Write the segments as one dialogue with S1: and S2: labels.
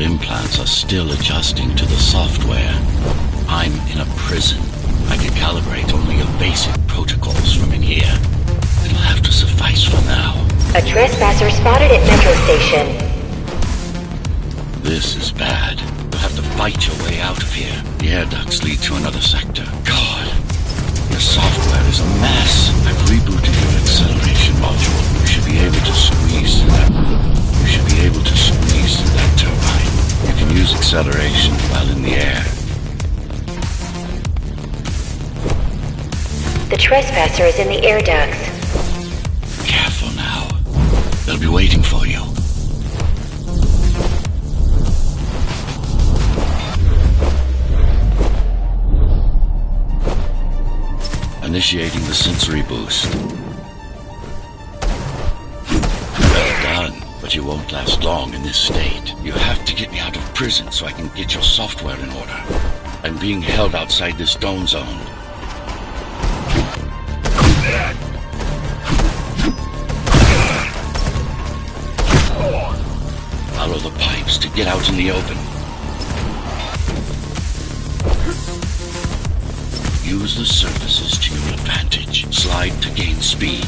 S1: implants are still adjusting to the software. I'm in a prison. I can calibrate only your basic protocols from in here. It'll have to suffice for now.
S2: A trespasser spotted at Metro Station.
S1: This is bad. You'll have to fight your way out of here. The air ducts lead to another sector. God, your software is a mess. I've rebooted your acceleration module. You should be able to squeeze through that. You should be able to squeeze through that turbine. You can use acceleration while in the air.
S2: The trespasser is in the air ducts.
S1: Careful now. They'll be waiting for you. Initiating the sensory boost. Well done, but you won't last long in this state. You have to get me out of prison so I can get your software in order. I'm being held outside this dome zone. Follow the pipes to get out in the open. Use the surfaces to your advantage. Slide to gain speed.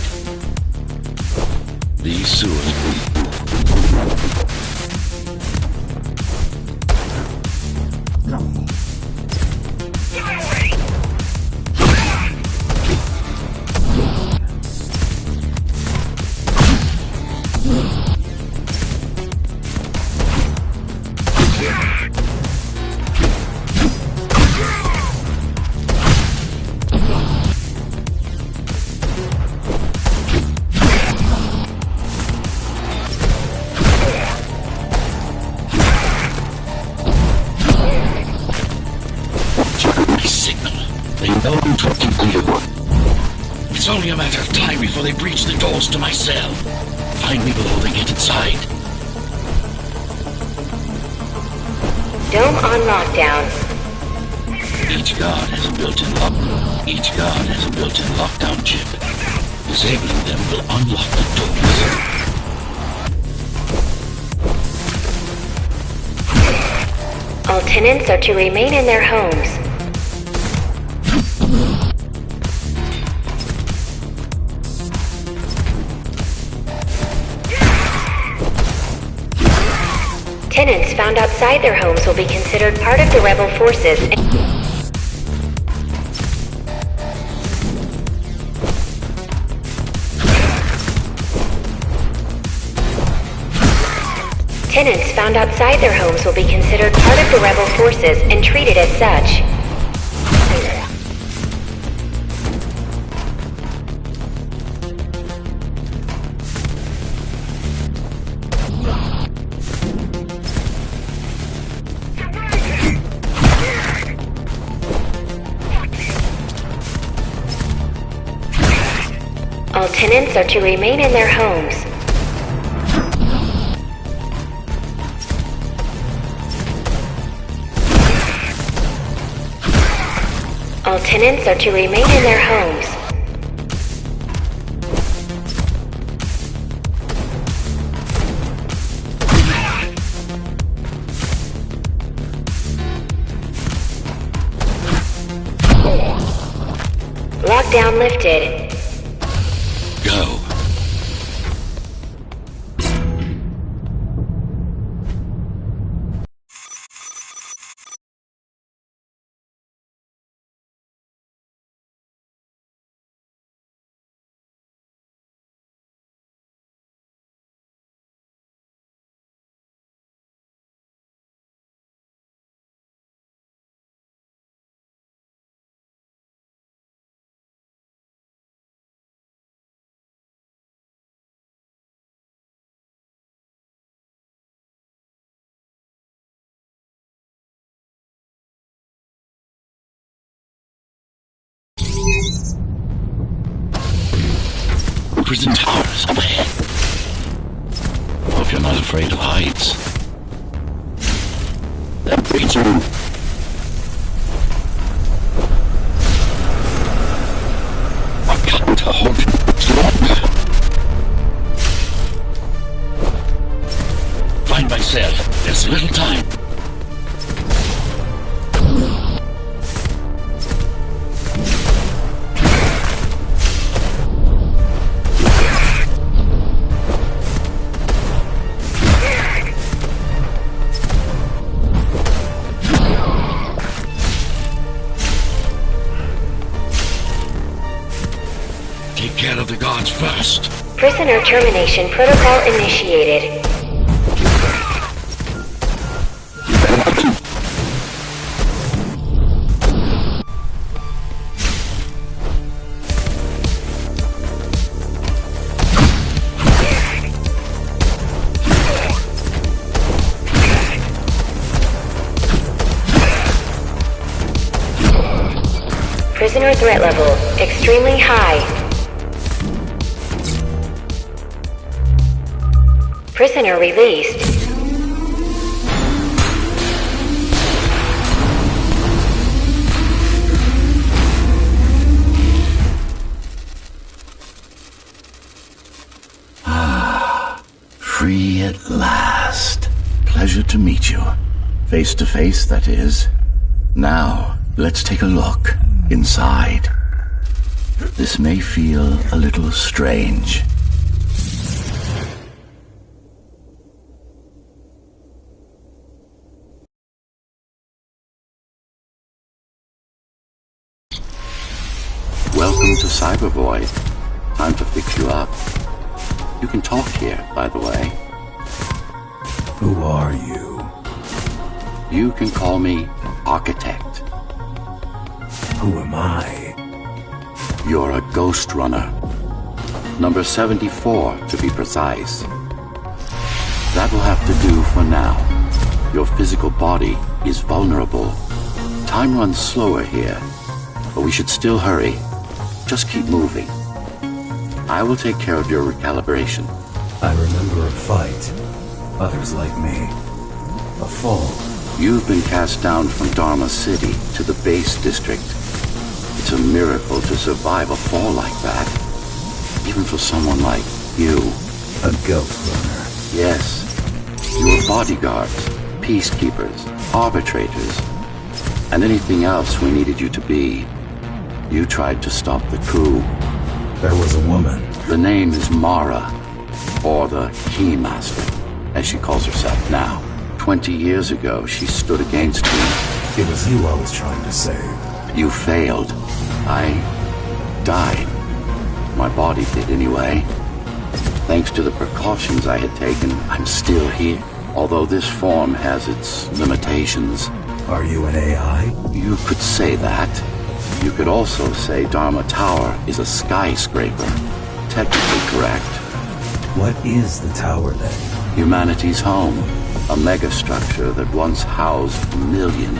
S1: These sewers It's only a matter of time before they breach the doors to my cell. Find me below they get inside.
S2: Dome on lockdown.
S1: Each guard has a built-in lockdown chip. Disabling them will unlock the doors.
S2: All tenants are to remain in their homes. Tenants found outside their homes will be considered part of the rebel forces. Tenants found outside their homes will be considered part of the rebel forces and treated as such. All tenants are to remain in their homes. All tenants are to remain in their homes. Lockdown lifted.
S1: Go. Prison towers up ahead. Hope you're not afraid of heights. That breeds you. I've got to hold it longer. Find my cell. There's There's little time. Take care of the guards first.
S2: Prisoner termination protocol initiated. Prisoner threat level extremely high. Prisoner released.
S1: Free at last. Pleasure to meet you. Face to face, that is. Now, let's take a look inside. This may feel a little strange. Welcome to Cybervoid. Time to fix you up. You can talk here, by the way.
S3: Who are you?
S1: You can call me Architect.
S3: Who am I?
S1: You're a Ghostrunner. Number 74, to be precise. That will have to do for now. Your physical body is vulnerable. Time runs slower here, but we should still hurry. Just keep moving. I will take care of your recalibration.
S3: I remember a fight. Others like me. A fall.
S1: You've been cast down from Dharma City to the base district. It's a miracle to survive a fall like that. Even for someone like you.
S3: A Ghostrunner.
S1: Yes. You were bodyguards, peacekeepers, arbitrators, and anything else we needed you to be. You tried to stop the coup.
S3: There was a woman.
S1: The name is Mara, or the Keymaster, as she calls herself now. 20 years ago, she stood against me.
S3: It was you I was trying to save.
S1: You failed. I died. My body did anyway. Thanks to the precautions I had taken, I'm still here. Although this form has its limitations.
S3: Are you an AI?
S1: You could say that. You could also say Dharma Tower is a skyscraper. Technically correct.
S3: What is the tower then?
S1: Humanity's home. A megastructure that once housed a million.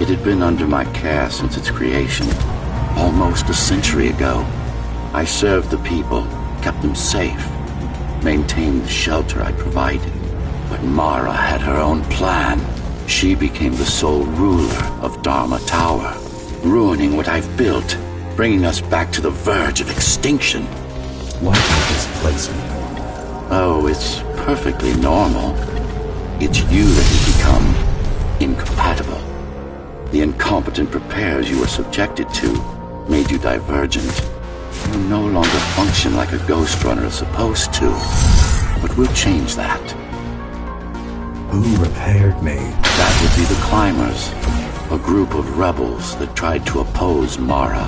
S1: It had been under my care since its creation. Almost a century ago. I served the people, kept them safe, maintained the shelter I provided. But Mara had her own plan. She became the sole ruler of Dharma Tower, ruining what I've built, bringing us back to the verge of extinction.
S3: Why did this place me?
S1: Oh, it's perfectly normal. It's you that has become incompatible. The incompetent repairs you were subjected to made you divergent. You no longer function like a Ghostrunner is supposed to. But we'll change that.
S3: Who repaired me?
S1: That would be the Climbers, a group of rebels that tried to oppose Mara.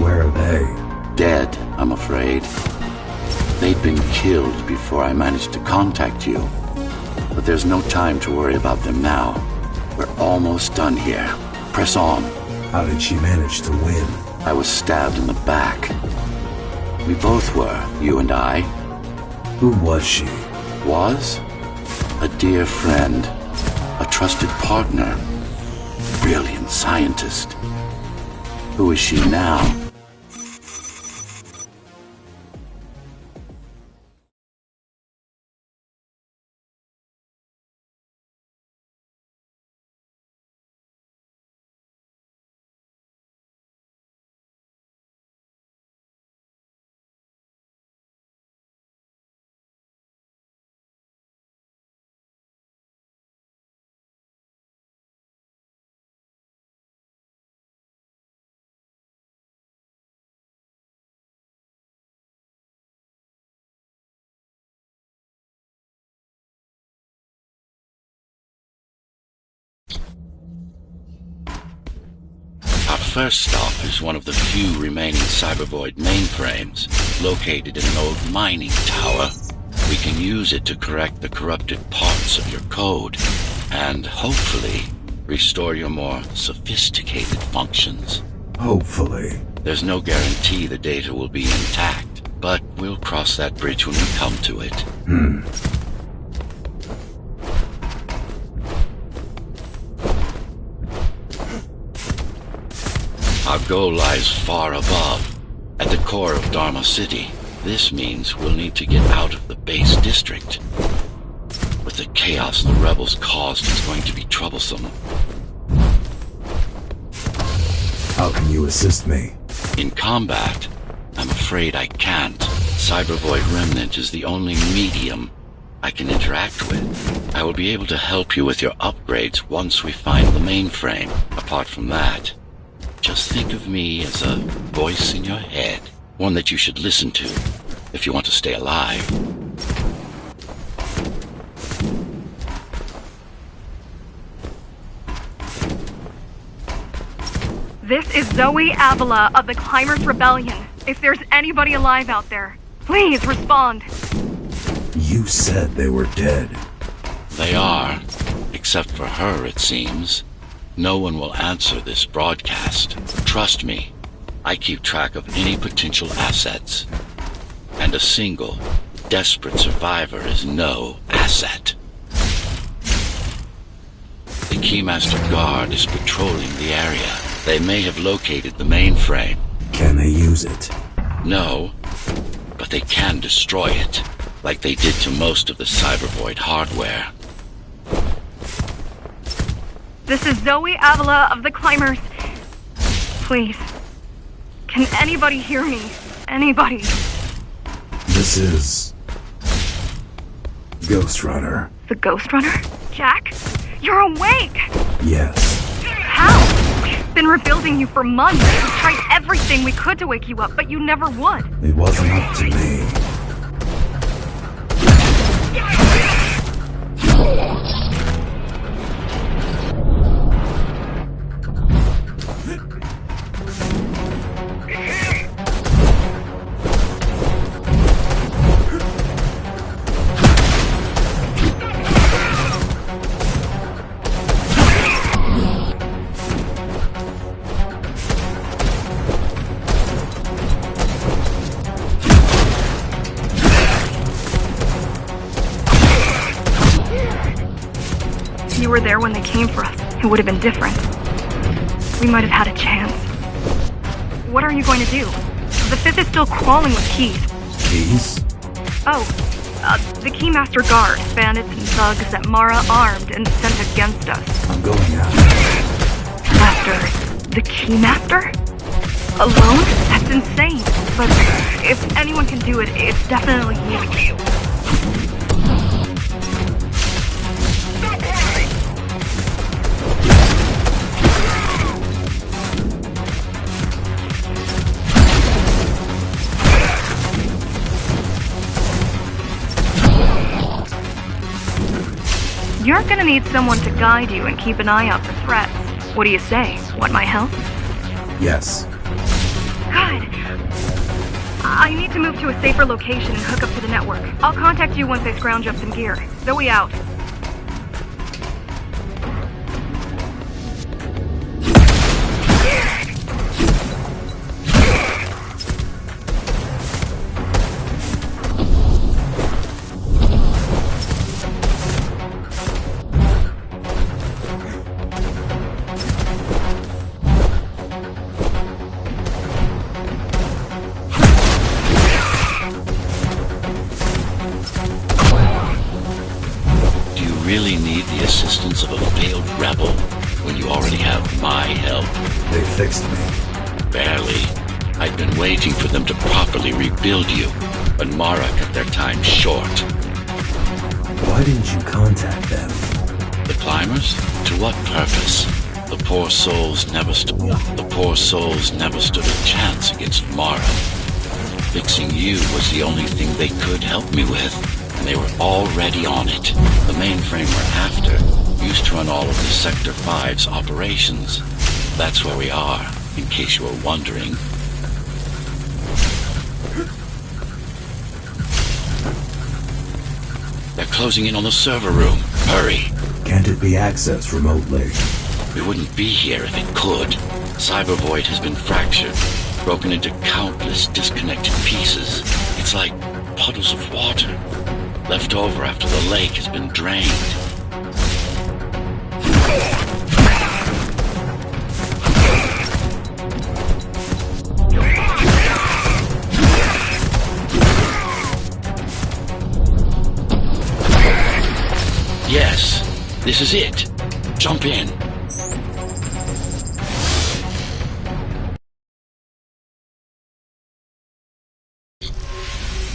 S3: Where are they?
S1: Dead, I'm afraid. They'd been killed before I managed to contact you. But there's no time to worry about them now. We're almost done here. Press on.
S3: How did she manage to win?
S1: I was stabbed in the back. We both were, you and I.
S3: Who was she?
S1: Was? A dear friend. A trusted partner. Brilliant scientist. Who is she now? first stop is one of the few remaining Cybervoid mainframes, located in an old mining tower. We can use it to correct the corrupted parts of your code, and hopefully restore your more sophisticated functions.
S3: Hopefully.
S1: There's no guarantee the data will be intact, but we'll cross that bridge when we come to it. Our goal lies far above, at the core of Dharma City. This means we'll need to get out of the base district. With the chaos the rebels caused, it's going to be troublesome.
S3: How can you assist me?
S1: In combat, I'm afraid I can't. Cybervoid Remnant is the only medium I can interact with. I will be able to help you with your upgrades once we find the mainframe. Apart from that, just think of me as a voice in your head. One that you should listen to if you want to stay alive.
S4: This is Zoe Avila of the Climbers Rebellion. If there's anybody alive out there, please respond.
S3: You said they were dead.
S1: They are, except for her, it seems. No one will answer this broadcast. Trust me, I keep track of any potential assets. And a single, desperate survivor is no asset. The Keymaster Guard is patrolling the area. They may have located the mainframe.
S3: Can they use it?
S1: No, but they can destroy it, like they did to most of the Cybervoid hardware.
S4: This is Zoe Avila of the Climbers. Please. Can anybody hear me? Anybody?
S3: This is... Ghostrunner.
S4: The Ghostrunner? Jack? You're awake!
S3: Yes.
S4: How? We've been rebuilding you for months. We tried everything we could to wake you up, but you never would.
S3: It wasn't up to me.
S4: You were there when they came for us. It would have been different. We might have had a chance. What are you going to do? The Fifth is still crawling with keys.
S3: Keys?
S4: Oh, the Keymaster Guard, bandits and thugs that Mara armed and sent against us.
S3: I'm going out.
S4: After the Keymaster? Alone? That's insane. But if anyone can do it, it's definitely you. You're gonna need someone to guide you and keep an eye out for threats. What do you say? Want my help?
S3: Yes.
S4: Good. I need to move to a safer location and hook up to the network. I'll contact you once I scrounge up some gear. Zoe out.
S1: Really need the assistance of a failed rebel when you already have my help?
S3: They fixed me.
S1: Barely. I'd been waiting for them to properly rebuild you, but Mara cut their time short.
S3: Why didn't you contact them?
S1: The climbers? To what purpose? The poor souls never stood a chance against Mara. Fixing you was the only thing they could help me with. And they were already on it. The mainframe we're after used to run all of the Sector 5's operations. That's where we are. in case you were wondering. They're closing in on the server room. Hurry.
S3: Can't it be accessed remotely?
S1: We wouldn't be here if it could. Cyber Void has been fractured, broken into countless disconnected pieces. It's like puddles of water, left over after the lake has been drained. Yes, this is it. Jump in.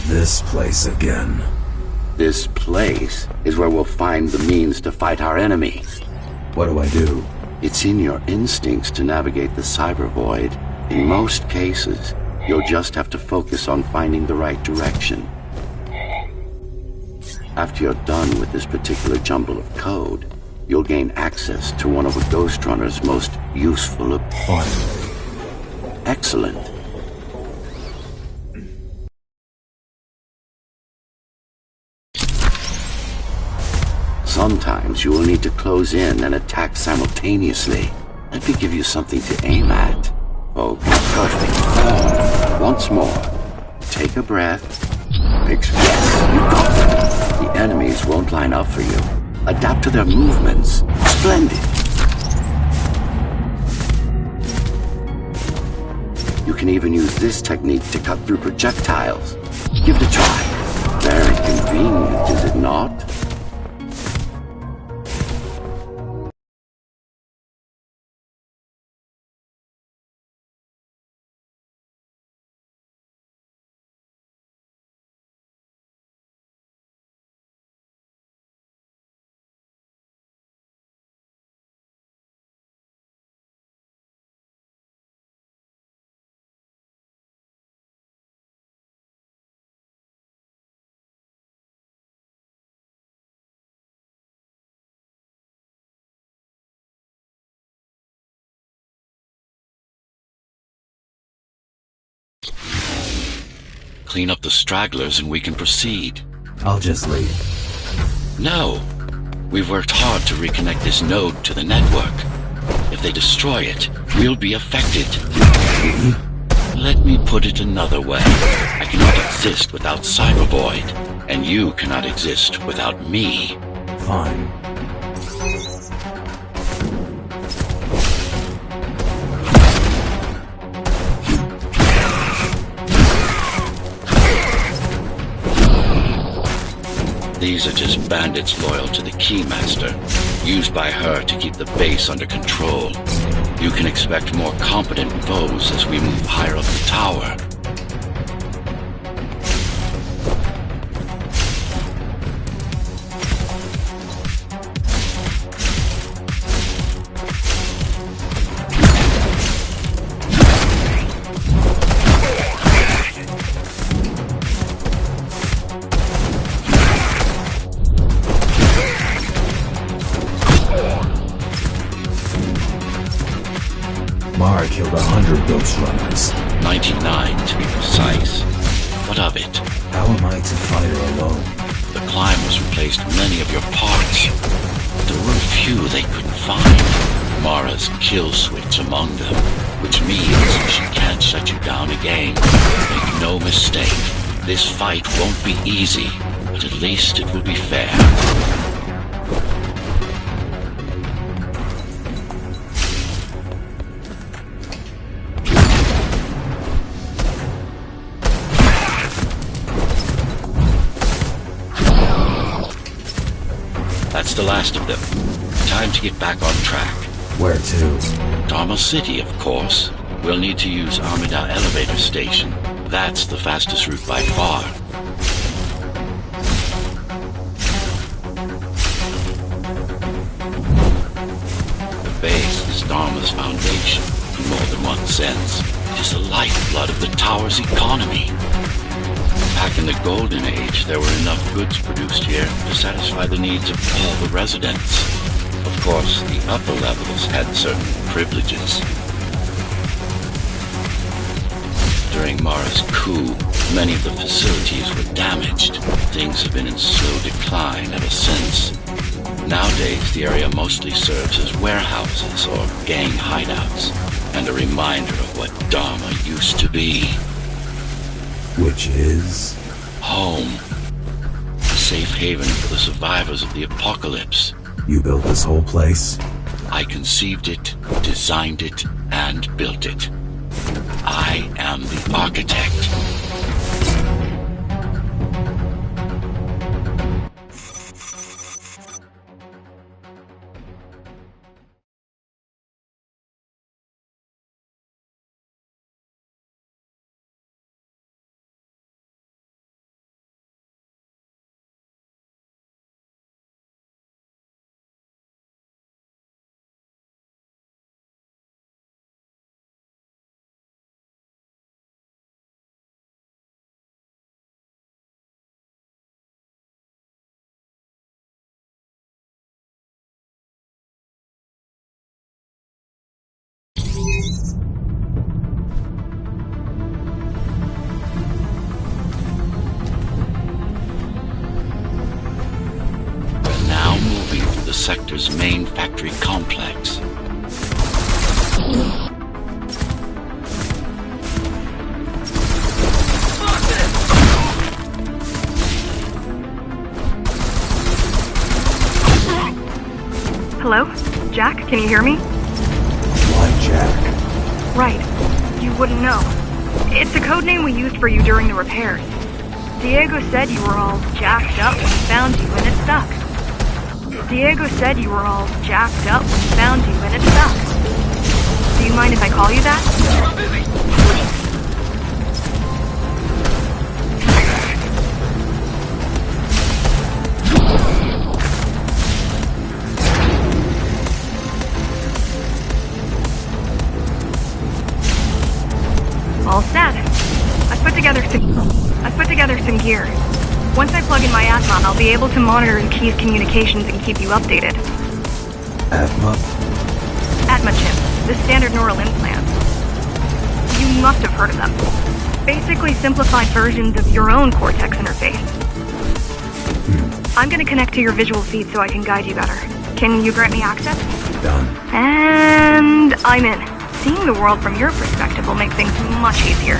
S3: This place again.
S5: This place is where we'll find the means to fight our enemy.
S3: What do I do?
S5: It's in your instincts to navigate the cyber void. In most cases, you'll just have to focus on finding the right direction. After you're done with this particular jumble of code, you'll gain access to one of a Ghostrunner's most useful...
S3: Finally.
S5: Excellent. Sometimes you will need to close in and attack simultaneously. Let me give you something to aim at. Okay, perfect. Once more. Take a breath. Yes, you got them. The enemies won't line up for you. Adapt to their movements. Splendid. You can even use this technique to cut through projectiles. Give it a try. Very convenient, is it not?
S1: Clean up the stragglers and we can proceed.
S3: I'll just leave.
S1: No. We've worked hard to reconnect this node to the network. If they destroy it, we'll be affected. Let me put it another way. I cannot exist without Cyber Void, and you cannot exist without me.
S3: Fine.
S1: These are just bandits loyal to the Keymaster, used by her to keep the base under control. You can expect more competent foes as we move higher up the tower.
S3: Mara killed 100 Ghostrunners.
S1: 99 to be precise. What of it?
S3: How am I to fight her alone?
S1: The climbers replaced many of your parts. There were a few they couldn't find. Mara's kill switch among them, which means she can't shut you down again. Make no mistake, this fight won't be easy, but at least it will be fair. That's the last of them. Time to get back on track.
S3: Where to?
S1: Dharma City, of course. We'll need to use Amida Elevator Station. That's the fastest route by far. The base is Dharma's foundation, in more than one sense. It is the lifeblood of the tower's economy. Back in the Golden Age, there were enough goods produced here to satisfy the needs of all the residents. Of course, the upper levels had certain privileges. During Mara's coup, many of the facilities were damaged. Things have been in slow decline ever since. Nowadays, the area mostly serves as warehouses or gang hideouts, and a reminder of what Dharma used to be.
S3: Which is?
S1: Home. A safe haven for the survivors of the apocalypse.
S3: You built this whole place?
S1: I conceived it, designed it, and built it. I am the architect. The sector's main factory complex.
S4: Hello? Jack, can you hear me?
S3: Why Jack?
S4: Right. You wouldn't know. It's a code name we used for you during the repairs. Diego said you were all jacked up when he found you and it stuck. Diego said you were all jacked up when he found you and it stuck. Do you mind if I call you that? All set. I put together some gear. Once I plug in my Atma, I'll be able to monitor the key's communications and keep you updated.
S3: Atma?
S4: Atma chips, the standard neural implants. You must have heard of them. Basically simplified versions of your own Cortex interface. I'm gonna connect to your visual feed so I can guide you better. Can you grant me access?
S3: Done.
S4: And I'm in. Seeing the world from your perspective will make things much easier.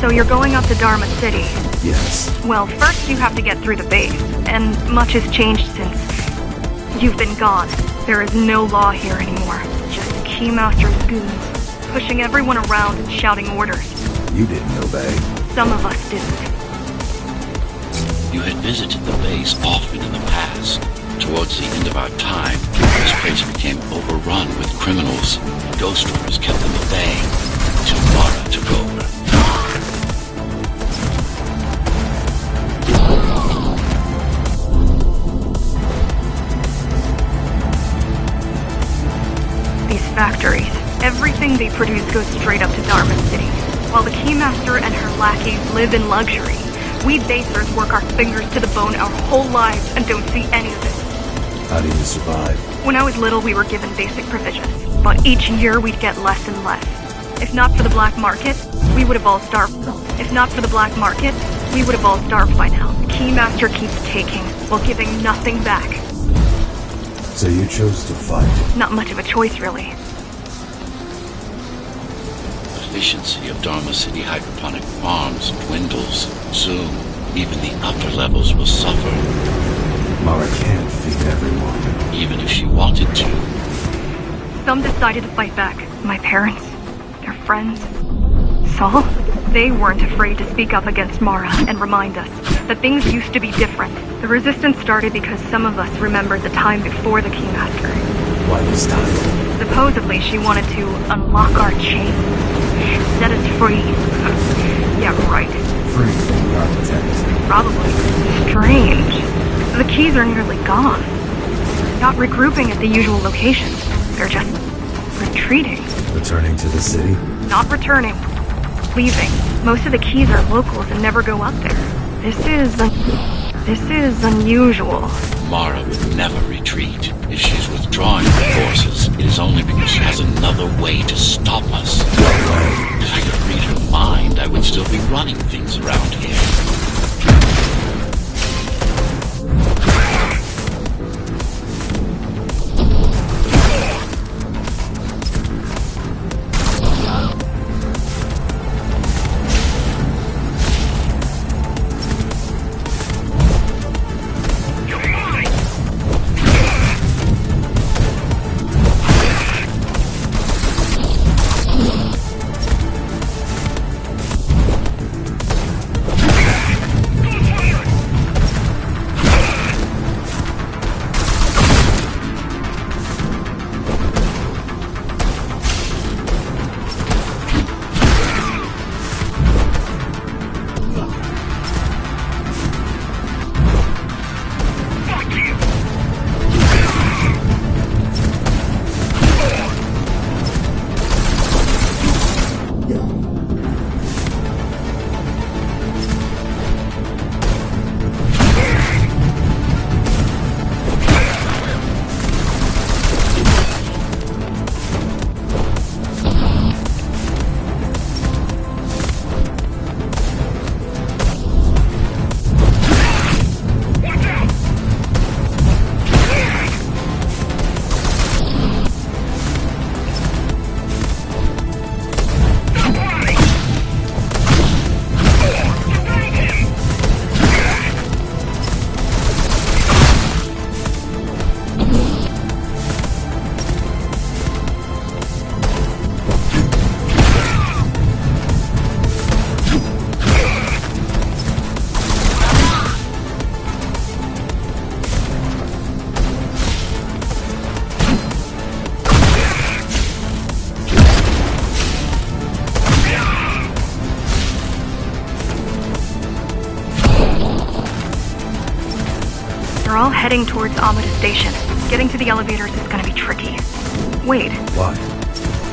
S4: So you're going up to Dharma City?
S3: Yes.
S4: Well, first you have to get through the base, and much has changed since you've been gone. There is no law here anymore. Just Keymaster's goons, pushing everyone around and shouting orders.
S3: You didn't obey.
S4: Some of us didn't.
S1: You had visited the base often in the past. Towards the end of our time, this place became overrun with criminals. Ghostrunners kept them at bay, until Mara took over.
S4: These factories, everything they produce goes straight up to Dharma City. While the Keymaster and her lackeys live in luxury, we basers work our fingers to the bone our whole lives and don't see any of it.
S3: How do you survive?
S4: When I was little, we were given basic provisions, but each year we'd get less and less. If not for the black market, we would have all starved. If not for the black market, we would have all starved by now. Keymaster keeps taking, while giving nothing back.
S3: So you chose to fight?
S4: Not much of a choice, really.
S1: Efficiency of Dharma City hydroponic farms dwindles. Soon, even the upper levels will suffer.
S3: Mara can't feed everyone.
S1: even if she wanted to.
S4: Some decided to fight back. My parents, their friends, Saul. They weren't afraid to speak up against Mara and remind us that things used to be different. The resistance started because some of us remembered the time before the Keymaster.
S3: Why this time?
S4: Supposedly she wanted to unlock our chains, set us free. Yeah, right.
S3: Free from the architect.
S4: Probably. Strange. The keys are nearly gone. Not regrouping at the usual locations. They're just retreating.
S3: Returning to the city?
S4: Not returning. Leaving. Most of the keys are locals and never go up there. This is unusual.
S1: Mara would never retreat. If she's withdrawing her forces, it is only because she has another way to stop us. If I could read her mind, I would still be running things around here.
S4: They're all heading towards Amida Station. Getting to the elevators is gonna be tricky. Wait,
S3: Why?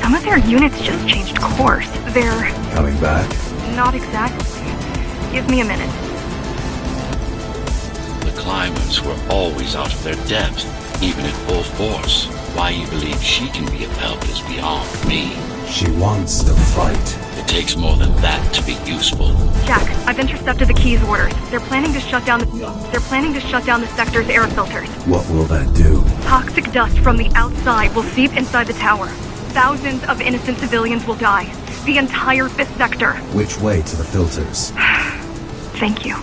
S4: some of their units just changed course. They're...
S3: Coming back?
S4: not exactly. Give me a minute.
S1: The climbers were always out of their depth, even at full force. Why you believe she can be of help is beyond me.
S3: She wants to fight.
S1: It takes more than that to be useful.
S4: Jack, I've intercepted the Key's orders. They're planning to shut down the sector's air filters.
S3: What will that do?
S4: Toxic dust from the outside will seep inside the tower. Thousands of innocent civilians will die. The entire 5th sector.
S3: Which way to the filters?
S4: Thank you.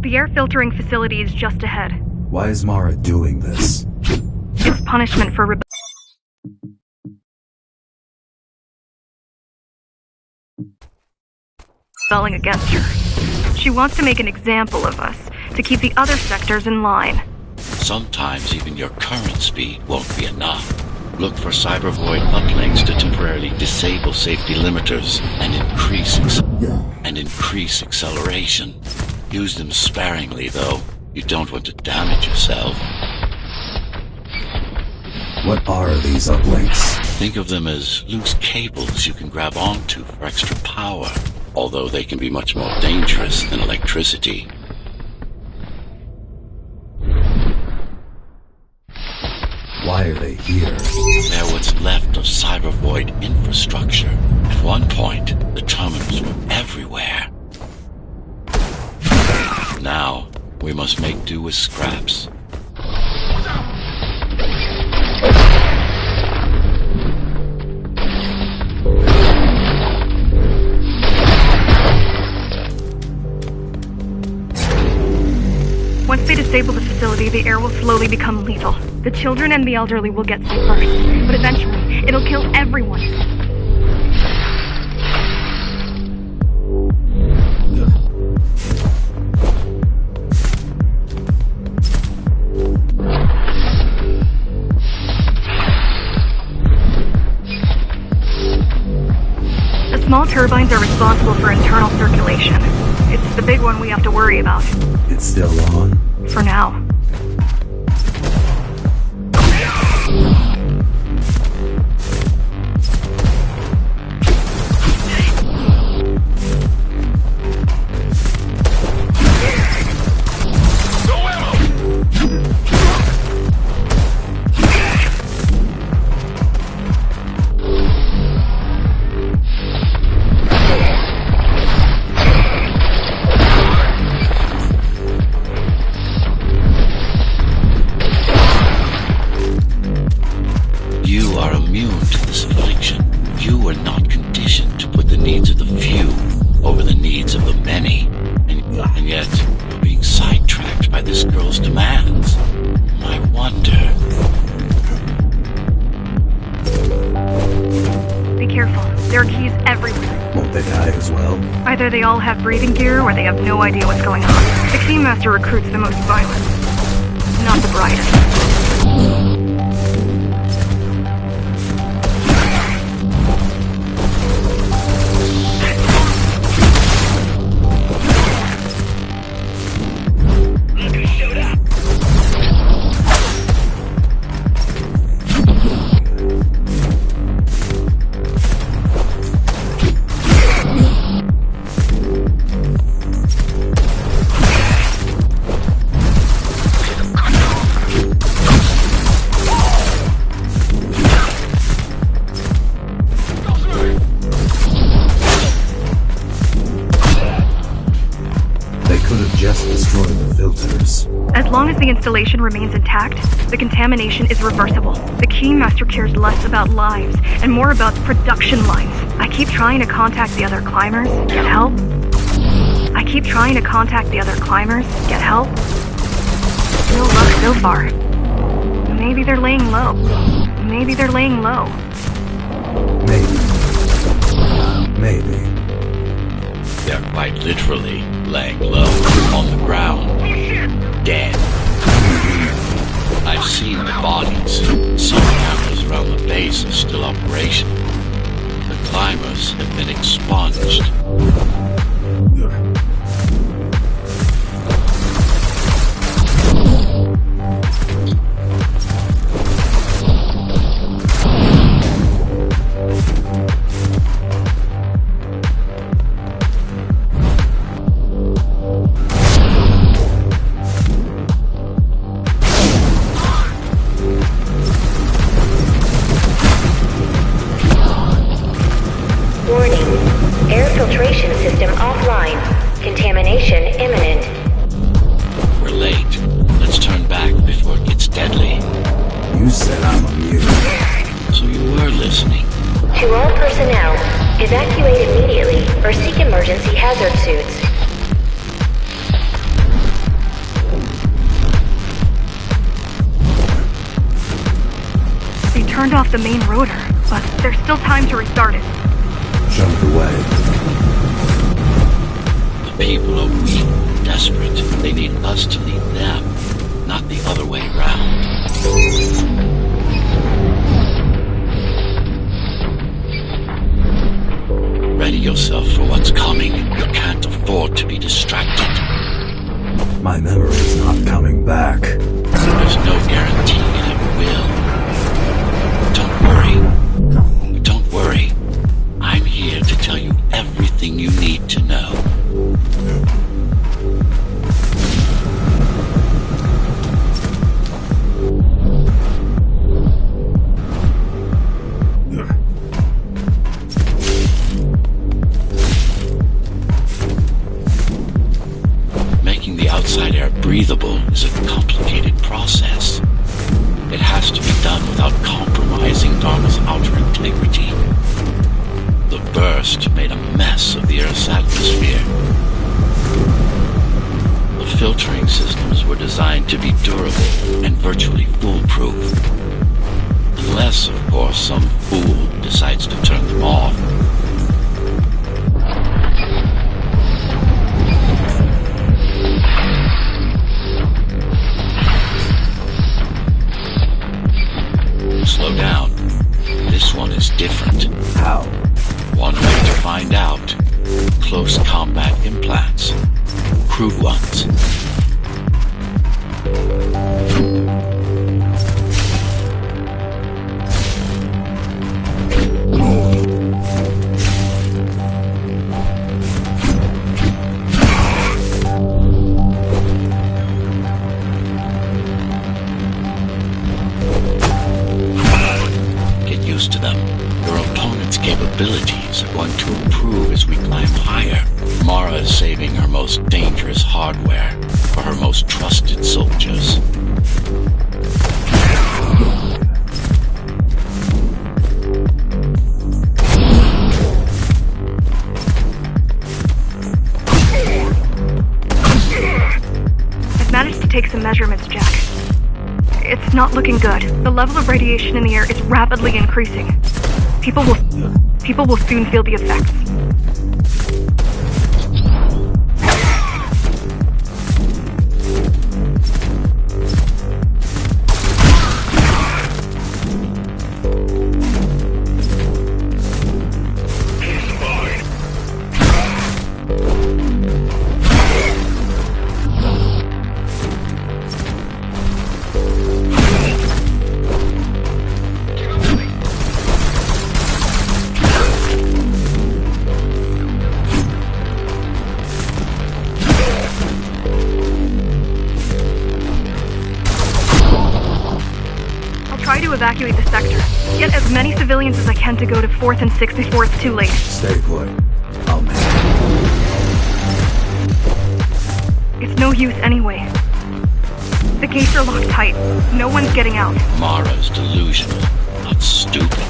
S4: The air filtering facility is just ahead.
S3: Why is Mara doing this?
S4: It's punishment for rebelling against her. She wants to make an example of us, to keep the other sectors in line.
S1: Sometimes even your current speed won't be enough. Look for cybervoid uplinks to temporarily disable safety limiters and increase acceleration. Use them sparingly, though. You don't want to damage yourself.
S3: What are these uplinks?
S1: Think of them as loose cables you can grab onto for extra power, although they can be much more dangerous than electricity.
S3: Why are they here?
S1: They're what's left of cybervoid infrastructure. At one point, the terminals were everywhere. Now, we must make do with scraps.
S4: Once they disable the facility, the air will slowly become lethal. The children and the elderly will get sick first, but eventually, it'll kill everyone. The small turbines are responsible for internal circulation. It's the big one we have to worry about.
S3: It's still on?
S4: For now. Either they all have breathing gear, or they have no idea what's going on. The Keymaster recruits the most violent, not the brightest. As long as the installation remains intact, the contamination is reversible. The Keymaster cares less about lives and more about production lines. I keep trying to contact the other climbers, get help. No luck so far. Maybe they're laying low.
S3: Maybe.
S1: They're quite literally laying low on the ground. Dead. I've seen the bodies. Some cameras around the base are still operational. The climbers have been expunged.
S4: Turned off the main rotor, but there's still time to restart it.
S3: Show me the way.
S1: The people are weak, desperate. They need us to lead them, not the other way around. designed to be durable and virtually foolproof. Unless, of course, some fool decides to turn them off. Slow down. This one is different.
S3: How?
S1: One way to find out. Close combat implants. Crude ones. Get used to them. Your opponent's capabilities are going to improve as we climb higher. Mara is saving her most dangerous hardware for her most trusted soldiers.
S4: I've managed to take some measurements, Jack. It's not looking good. The level of radiation in the air is rapidly increasing. People will soon feel the effects. Try to evacuate the sector. Get as many civilians as I can to go to 4th and 6th before it's too late.
S3: Stay put. I'll manage.
S4: It's no use anyway. The gates are locked tight. No one's getting out.
S1: Mara's delusional, not stupid.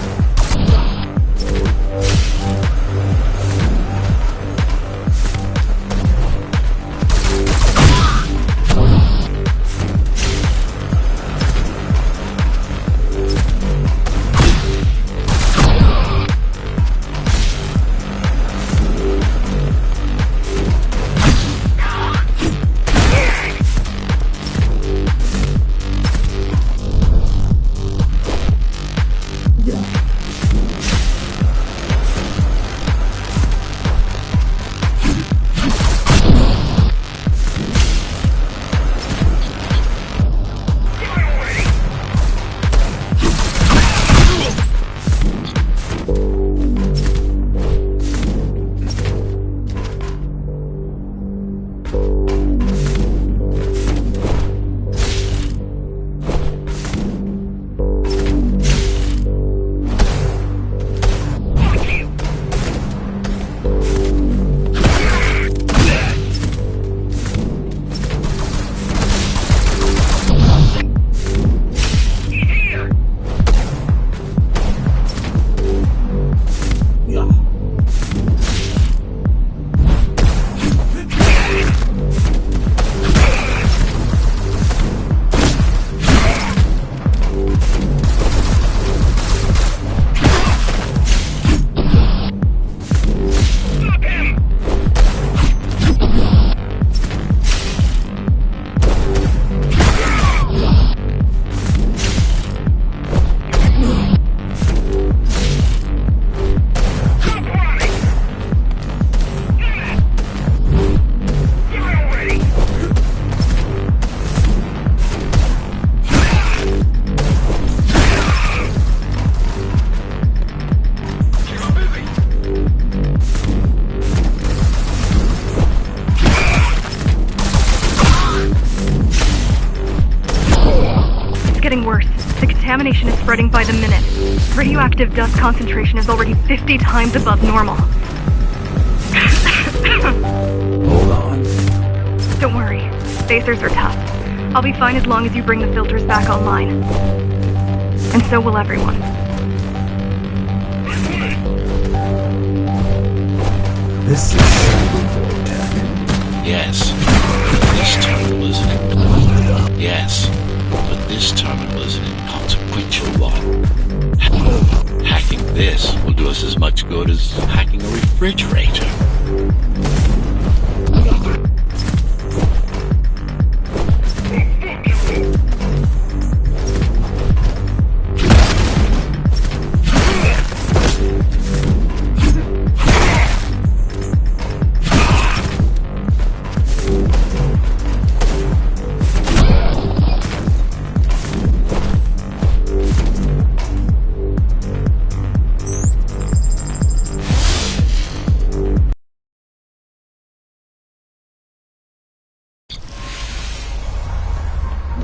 S4: getting worse. The contamination is spreading by the minute. Radioactive dust concentration is already 50 times above normal.
S3: Hold on.
S4: Don't worry. Spacers are tough. I'll be fine as long as you bring the filters back online. And so will everyone.
S3: This is cyborg tech.
S1: Yes. This terrible, isn't it? Yes, but this terminal is an inconsequential one. Hacking this will do us as much good as hacking a refrigerator.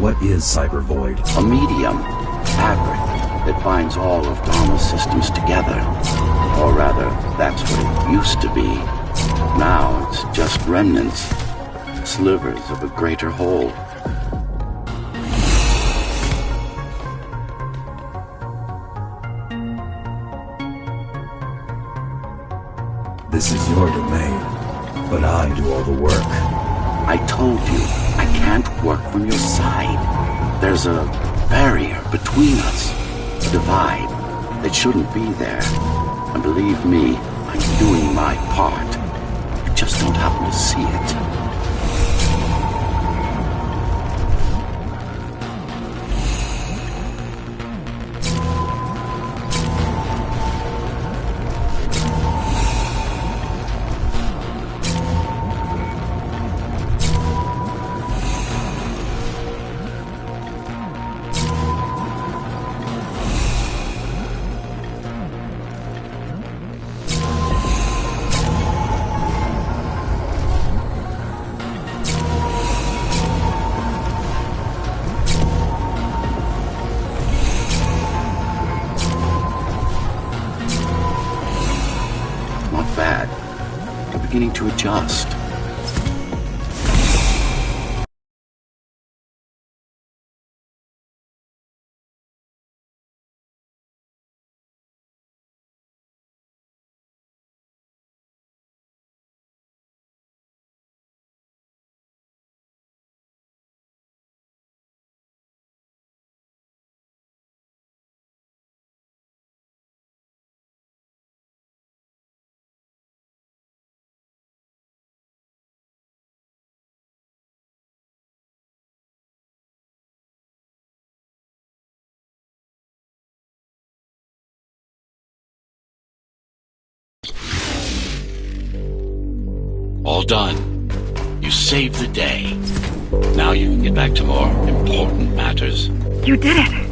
S3: What is Cyber Void?
S5: A medium, fabric, that binds all of Dharma's systems together. Or rather, that's what it used to be. Now it's just remnants, slivers of a greater whole.
S3: This is your domain, but I do all the work.
S5: I told you, I can't work from your side. There's a barrier between us, a divide that shouldn't be there. And believe me, I'm doing my part. You just don't happen to see it. Bad. I'm beginning to adjust.
S1: All done. You saved the day. Now you can get back to more important matters.
S4: You did it!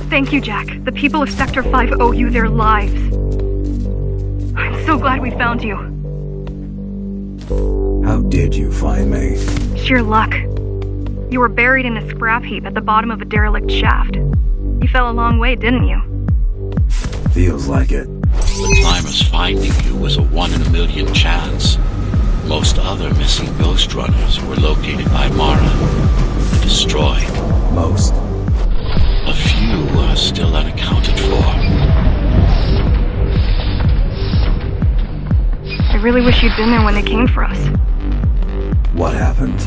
S4: Thank you, Jack. The people of Sector 5 owe you their lives. I'm so glad we found you.
S3: How did you find me?
S4: Sheer luck. You were buried in a scrap heap at the bottom of a derelict shaft. You fell a long way, didn't you?
S3: Feels like it.
S1: The timer's finding you was a 1 in a million chance. Most other missing Ghostrunners were located by Mara and destroyed.
S3: Most.
S1: A few are still unaccounted for.
S4: I really wish you'd been there when they came for us.
S3: What happened?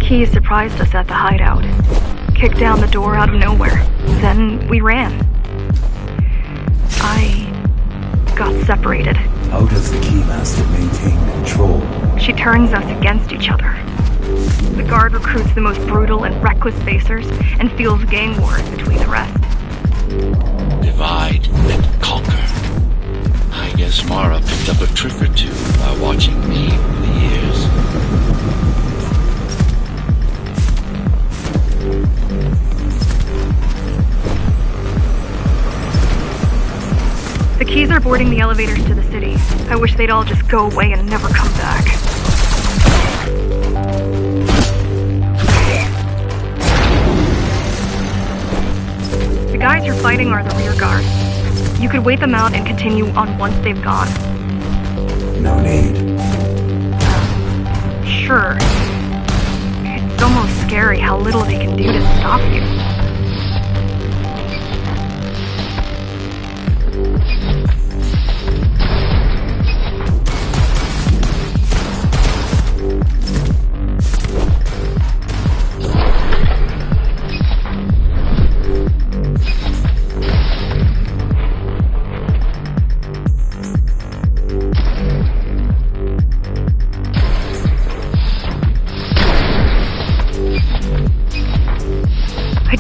S4: Key surprised us at the hideout. Kicked down the door out of nowhere. Then we ran. I got separated.
S3: How does the Keymaster maintain control?
S4: She turns us against each other. The Guard recruits the most brutal and reckless spacers and fuels gang wars between the rest.
S1: Divide and conquer. I guess Mara picked up a trick or two by watching me over the years.
S4: The Keys are boarding the elevators to the city. I wish they'd all just go away and never come back. The guys you're fighting are the rear guard. You could wait them out and continue on once they've gone.
S3: No need.
S4: Sure. It's almost scary how little they can do to stop you.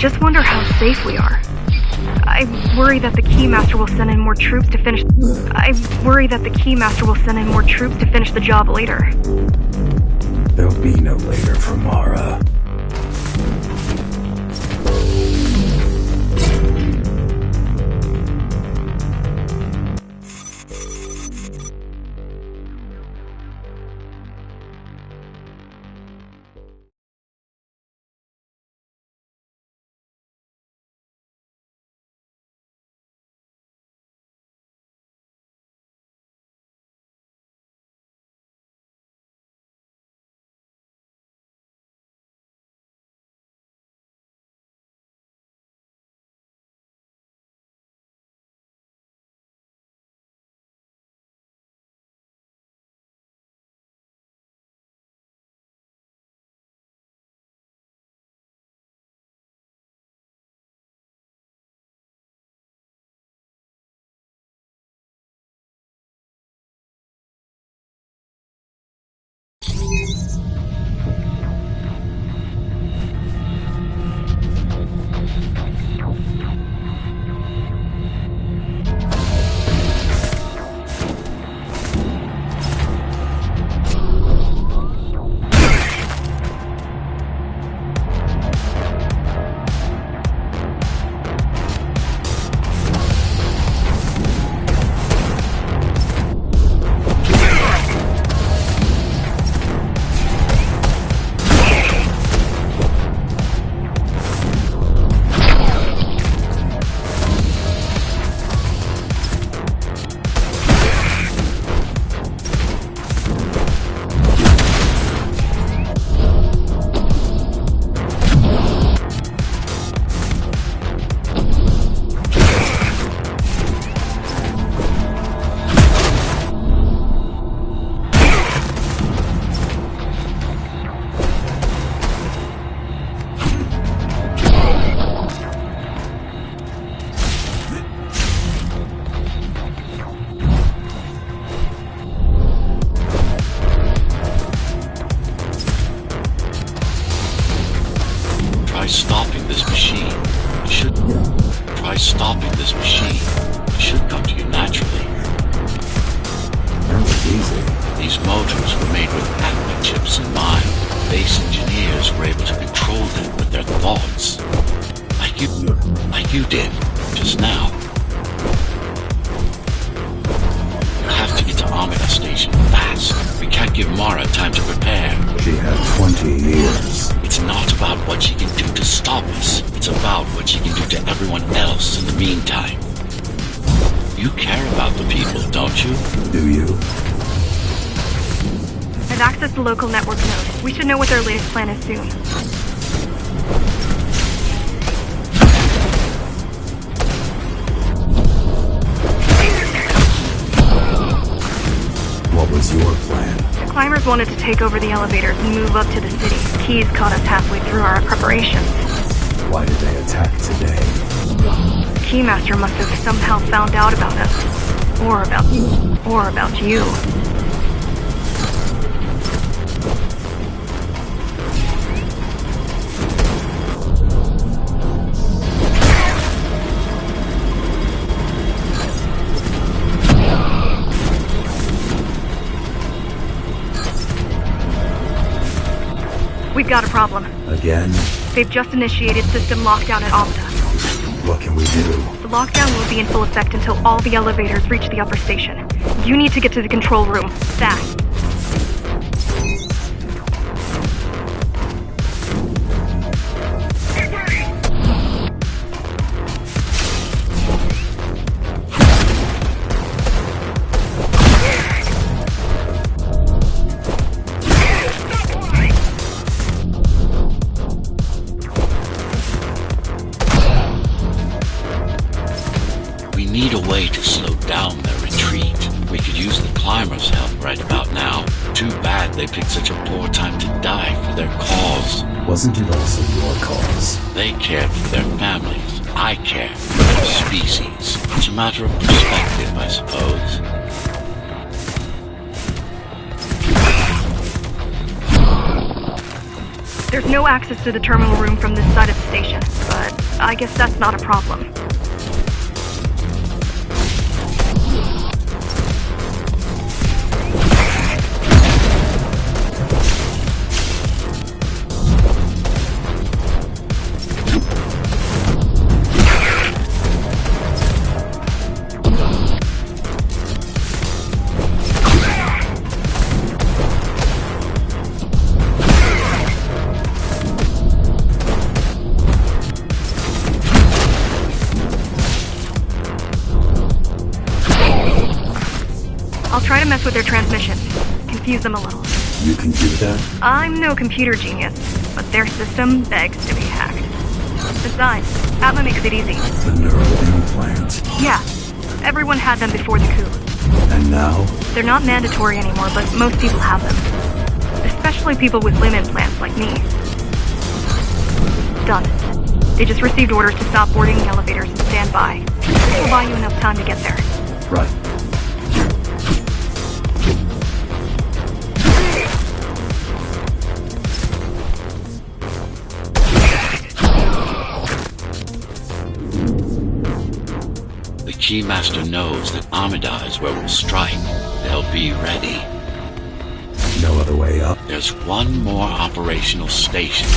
S4: just wonder how safe we are. I worry that the Keymaster will send in more troops to finish... the job later.
S3: There'll be no later for Mara.
S1: Stopping this machine. It should come to you naturally.
S3: That was easy.
S1: These motors were made with Atma chips in mind. Base engineers were able to control them with their thoughts. Like you did, just now. You have to get to Amida Station fast. We can't give Mara time to prepare.
S3: She had 20 years.
S1: It's not about what she can do to stop us. It's about what she can do to everyone else in the meantime. You care about the people, don't you?
S3: Do you?
S4: I've accessed the local network node. We should know what their latest plan is soon.
S3: What was your plan?
S4: The climbers wanted to take over the elevators and move up to the city. Keys caught us halfway through our preparations.
S3: Why did they attack today?
S4: The Keymaster must have somehow found out about us. Or about you. We've got a problem.
S3: Again?
S4: They've just initiated system lockdown at Amida.
S3: What can we do?
S4: The lockdown will be in full effect until all the elevators reach the upper station. You need to get to the control room, fast.
S1: Need a way to slow down their retreat. We could use the climbers' help right about now. Too bad they picked such a poor time to die for their cause.
S3: Wasn't it also your cause?
S1: They cared for their families. I care for their species. It's a matter of perspective, I suppose.
S4: There's no access to the terminal room from this side of the station, but I guess that's not a problem. I'll try to mess with their transmissions, confuse them a little.
S3: You can do that?
S4: I'm no computer genius, but their system begs to be hacked. Besides, Atma makes it easy.
S3: The neural implant.
S4: Yeah, everyone had them before the coup.
S3: And now?
S4: They're not mandatory anymore, but most people have them. Especially people with limb implants like me. Done. They just received orders to stop boarding the elevators and stand by. This will buy you enough time to get there.
S3: Right.
S1: The Keymaster knows that Amida is where we'll strike. They'll be ready.
S3: No other way up?
S1: There's one more operational station,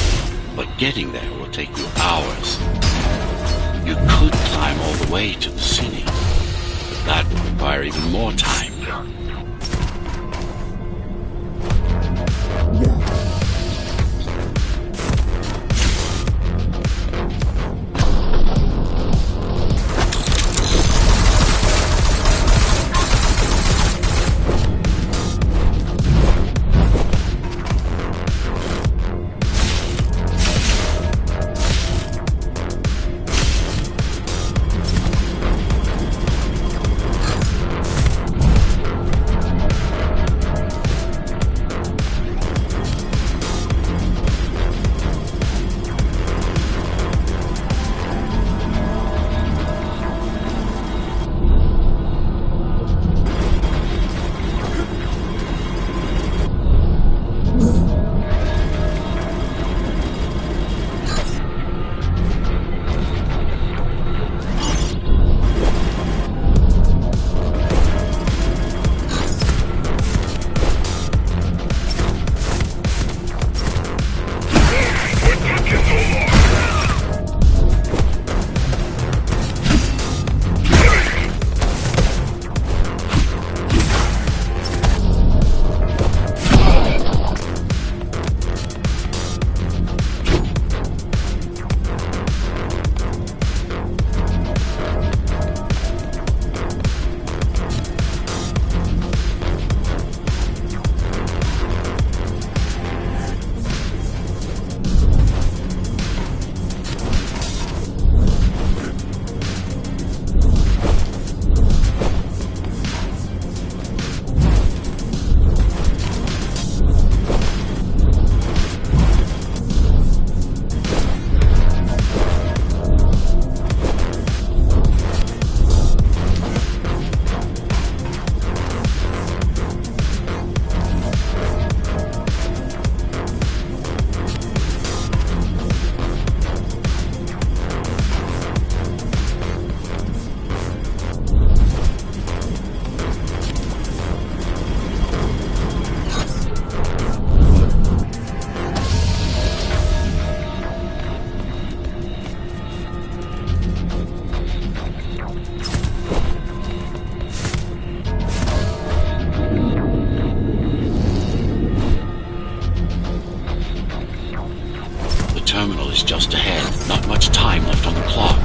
S1: but getting there will take you hours. You could climb all the way to the city, but that would require even more time. Terminal is just ahead. Not much time left on the clock.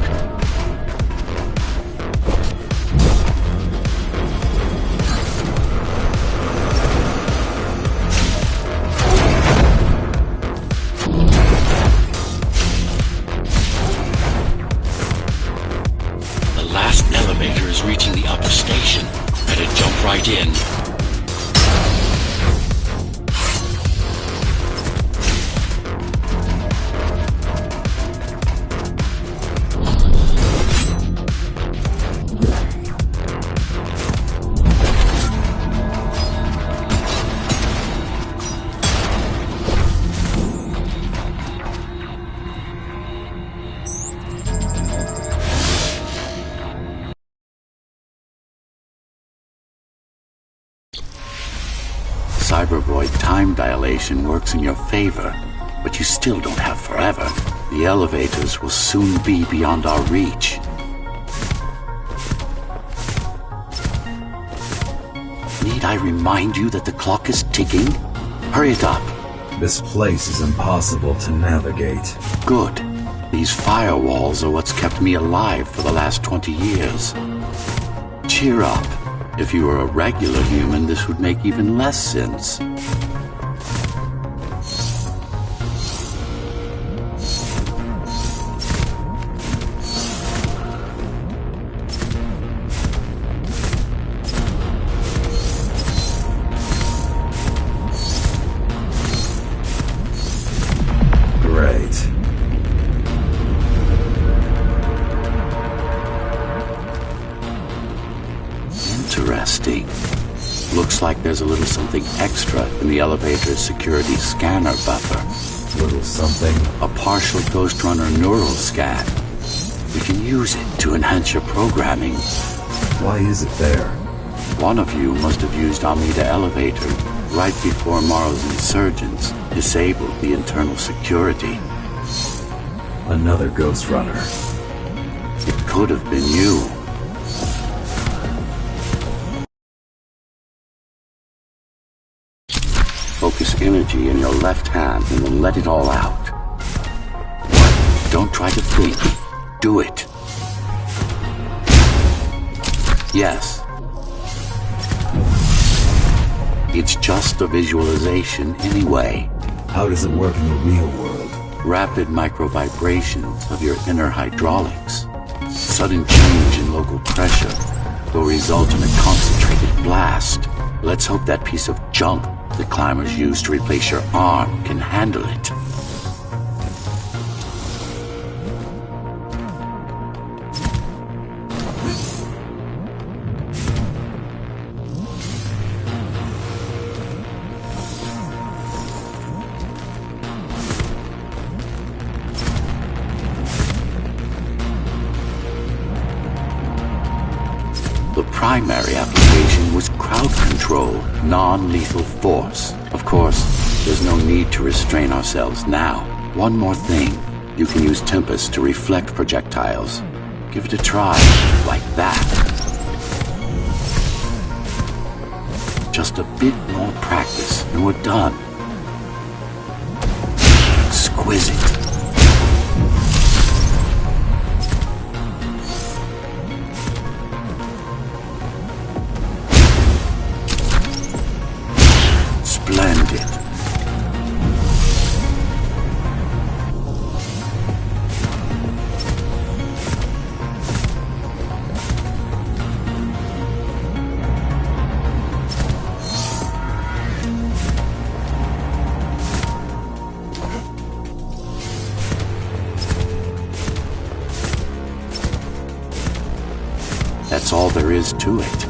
S1: The last elevator is reaching the upper station. Better jump right in.
S5: cybervoid time dilation works in your favor, but you still don't have forever. The elevators will soon be beyond our reach. Need I remind you that the clock is ticking? Hurry it up.
S3: This place is impossible to navigate.
S5: Good. These firewalls are what's kept me alive for the last 20 years. Cheer up. If you were a regular human, this would make even less sense.
S3: Great.
S5: Interesting. Looks like there's a little something extra in the elevator's security scanner buffer.
S3: Little something.
S5: A partial Ghostrunner neural scan. We can use it to enhance your programming.
S3: Why is it there?
S5: One of you must have used Amida Elevator right before Morrow's insurgents disabled the internal security.
S3: Another Ghostrunner.
S5: It could have been you. Focus energy in your left hand and then let it all out. Don't try to think. Do it. Yes. It's just a visualization anyway.
S3: How does it work in the real world?
S5: Rapid micro-vibrations of your inner hydraulics. Sudden change in local pressure will result in a concentrated blast. Let's hope that piece of junk the climbers use to replace your arm can handle it. The primary application was crowd control, non-lethal force. Of course, there's no need to restrain ourselves now. One more thing. You can use Tempest to reflect projectiles. Give it a try, like that. Just a bit more practice, and we're done. Exquisite. Splendid. That's all there is to it.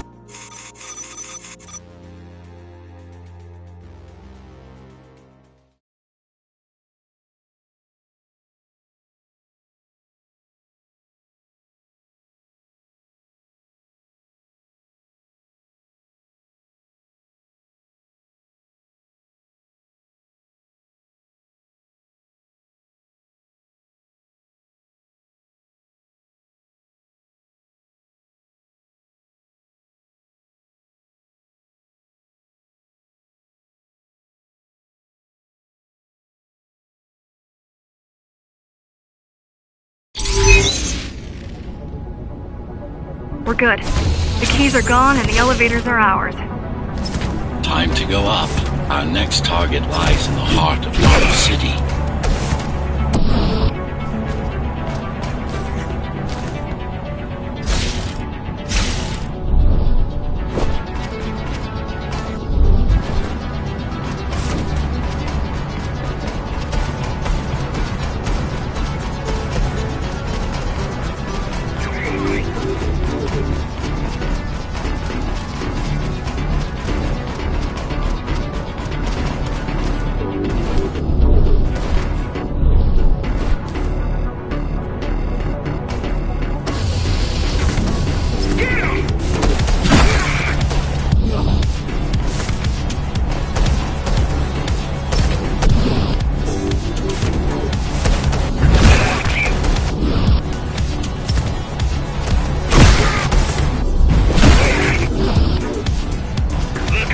S4: We're good. The keys are gone and the elevators are ours.
S1: Time to go up. Our next target lies in the heart of Morrow City.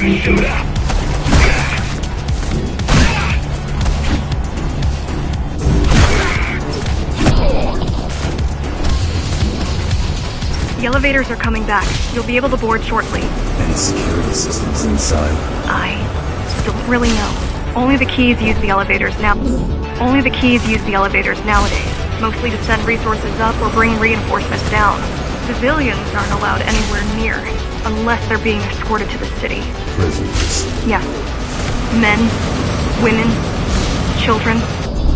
S4: The elevators are coming back. You'll be able to board shortly.
S3: Any security systems inside?
S4: I don't really know. Only the keys use the elevators now. Only the keys use the elevators nowadays. Mostly to send resources up or bring reinforcements down. Civilians aren't allowed anywhere near, unless they're being escorted to the city.
S3: Prisoners.
S4: Yes. Men, women, children.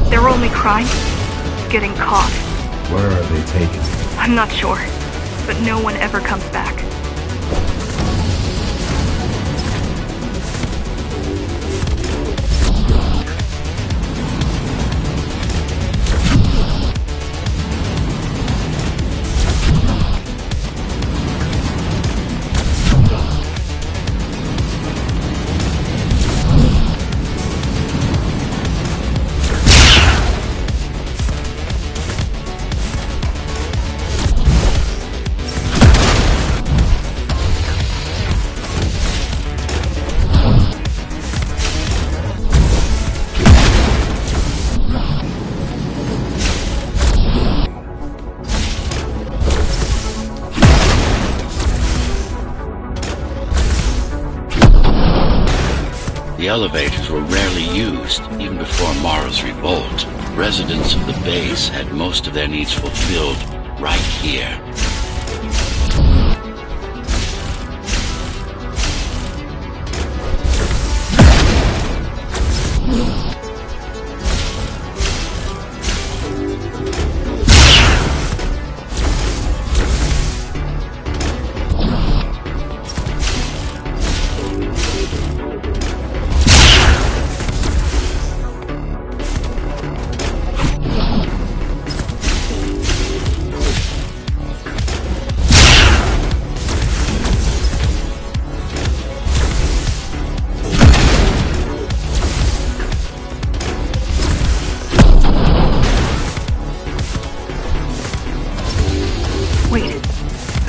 S4: Their only crime? Getting caught.
S3: Where are they taken?
S4: I'm not sure, but no one ever comes back.
S1: The elevators were rarely used, even before Mara's revolt. Residents of the base had most of their needs fulfilled right here.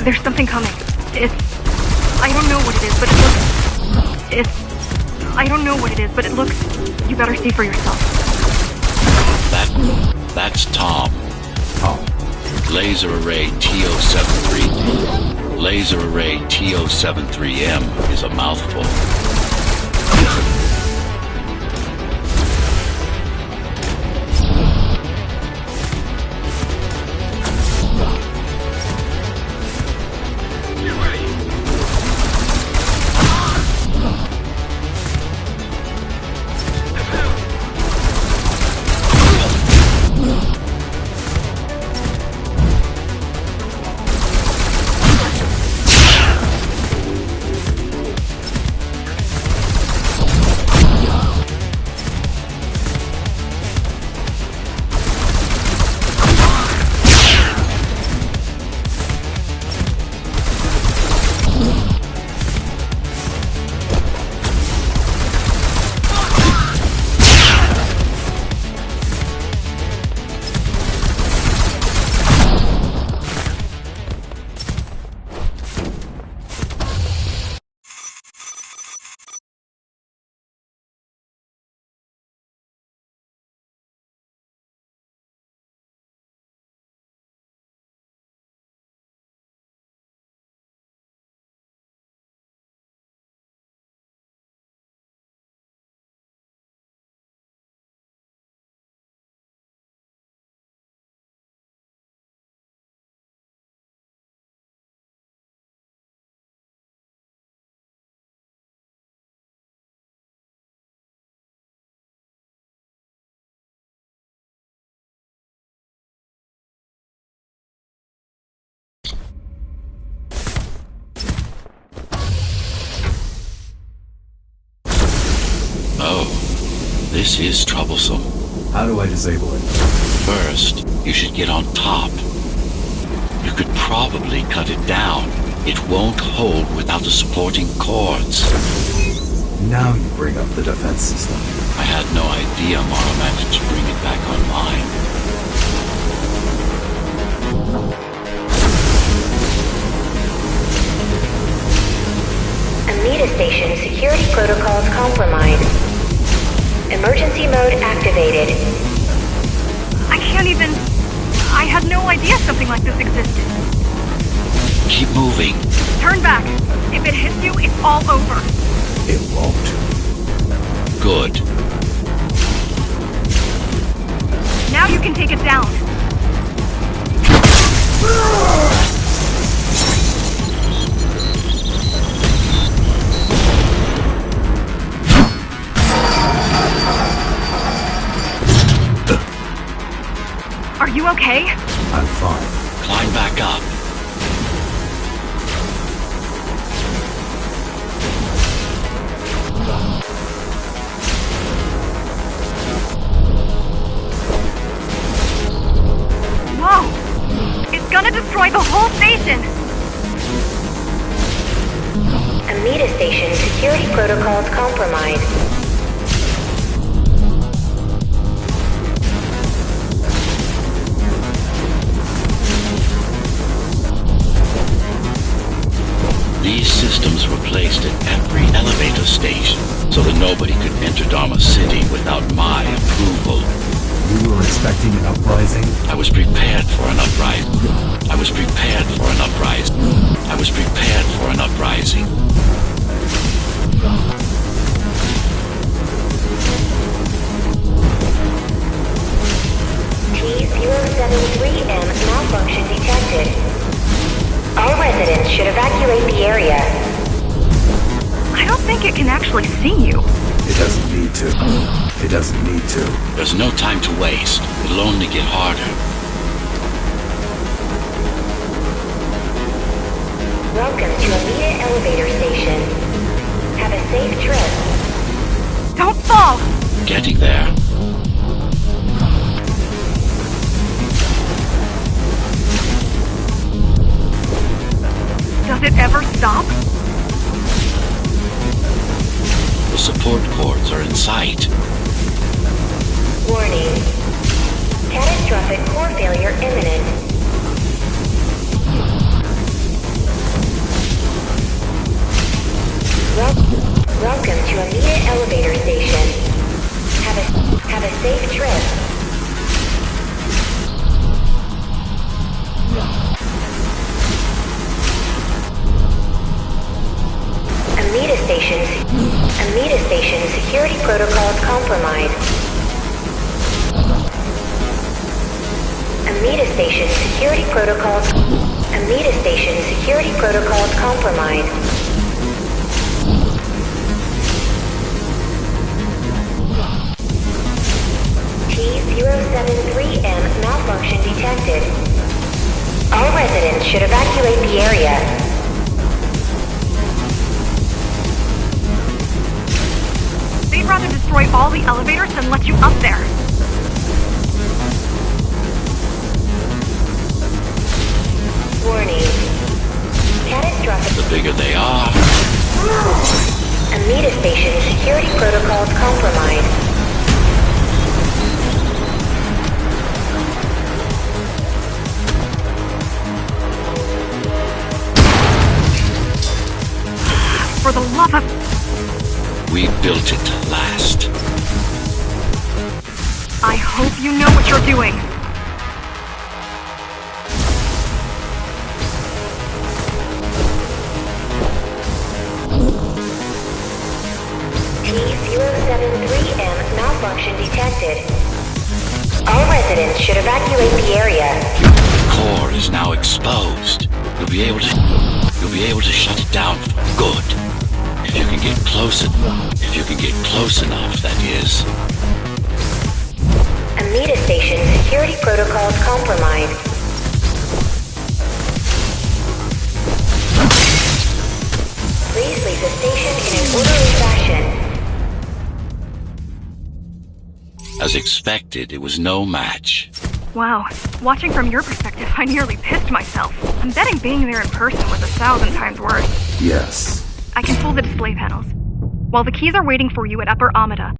S4: There's something coming. I don't know what it is, but it looks... I don't know what it is, but it looks... You better see for yourself.
S1: That's Tom.
S3: Tom.
S1: Laser array TO-73. Laser array TO-73M is a mouthful. Oh, this is troublesome.
S3: How do I disable it?
S1: First, you should get on top. You could probably cut it down. It won't hold without the supporting cords.
S3: Now you bring up the defense system.
S1: I had no idea Mara managed to bring it back online.
S2: A Amida Station security protocols compromised. Emergency mode activated.
S4: I can't even... I had no idea something like this existed.
S1: Keep moving.
S4: Turn back. If it hits you, it's all over.
S3: It won't.
S1: Good.
S4: Now you can take it down. Are you okay?
S3: I'm fine.
S1: Climb back up.
S4: Whoa! It's gonna destroy the whole station!
S2: Amida Station security protocols compromised.
S1: These systems were placed at every elevator station so that nobody could enter Dharma City without my approval.
S3: You were expecting an uprising?
S1: I was prepared for an uprising. I was prepared for an uprising. I was prepared for an uprising.
S2: T-073M malfunction detected. All residents should evacuate the area.
S4: I don't think it can actually see you.
S3: It doesn't need to. It doesn't need to.
S1: There's no time to waste. It'll only get harder.
S2: Welcome to Amida Elevator Station. Have a safe trip.
S4: Don't fall!
S1: Getting there.
S4: Does it ever stop?
S1: The support cords are in sight.
S2: Warning. Catastrophic core failure imminent. Welcome to Amida Elevator Station. Have a safe trip. Amida Station security protocols compromised. Amida Station security protocols compromised. T-073M malfunction detected. All residents should evacuate the area.
S4: They'd rather destroy all the elevators than let you up there.
S2: Warning. Catastrophic.
S1: The bigger they are,
S2: Amida Station security protocols compromised.
S4: For the love of...
S1: we built it to last.
S4: I hope you know what you're doing.
S2: T-073M malfunction detected. All residents should evacuate the area.
S1: The core is now exposed. You'll be able to shut it down for good. If you can get close enough, that is.
S2: Amida Station security protocols compromised. Please leave the station in an orderly fashion.
S1: As expected, it was no match.
S4: Wow. Watching from your perspective, I nearly pissed myself. I'm betting being there in person was 1,000 times worse.
S3: Yes.
S4: I can pull the display panels. While the keys are waiting for you at Upper Amida,